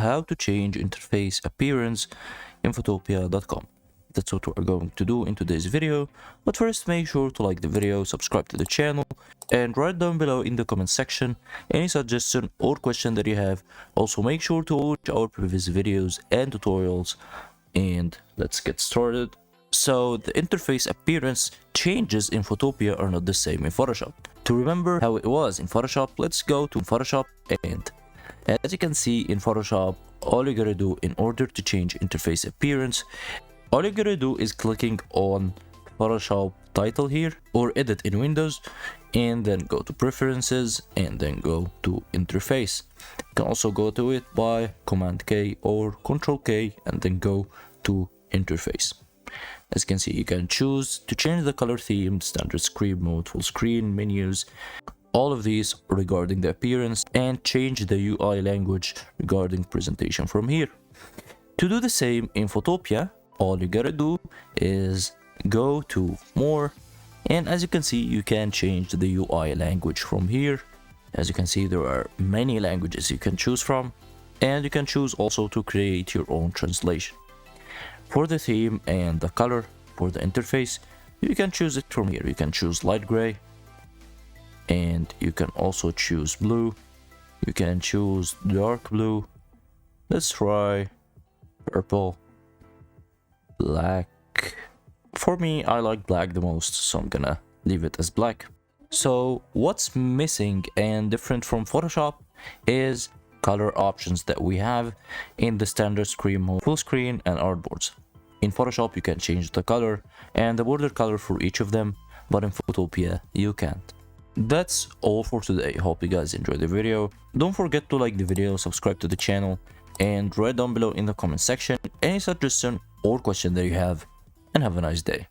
how to change interface appearance in Photopea.com. That's what we're going to do in today's video, but first make sure to like the video, subscribe to the channel, and write down below in the comment section any suggestion or question that you have. Also make sure to watch our previous videos and tutorials, and let's get started. So the interface appearance changes in Photopea are not the same in Photoshop. To remember how it was in Photoshop, let's go to Photoshop, and as you can see in Photoshop, all you gotta do in order to change interface appearance, all you gotta do is clicking on Photoshop title here or edit in Windows, and then go to preferences and then go to interface. You can also go to it by Command K or Control K and then go to interface. As you can see, you can choose to change the color theme, standard screen mode, full screen, menus, all of these regarding the appearance, and change the UI language regarding presentation from here. To do the same in Photopea, all you gotta do is go to more, and as you can see, you can change the UI language from here. As you can see, there are many languages you can choose from, and you can choose also to create your own translation. For the theme and the color for the interface, you can choose it from here. You can choose light gray, and you can also choose blue. You can choose dark blue. Let's try purple, black. For me, I like black the most, so I'm gonna leave it as black. So what's missing and different from Photoshop is color options that we have in the standard screen mode, full screen, and artboards. In Photoshop, you can change the color and the border color for each of them, but in Photopea, you can't. That's all for today. Hope you guys enjoyed the video. Don't forget to like the video, subscribe to the channel, and write down below in the comment section any suggestion or question that you have, and have a nice day.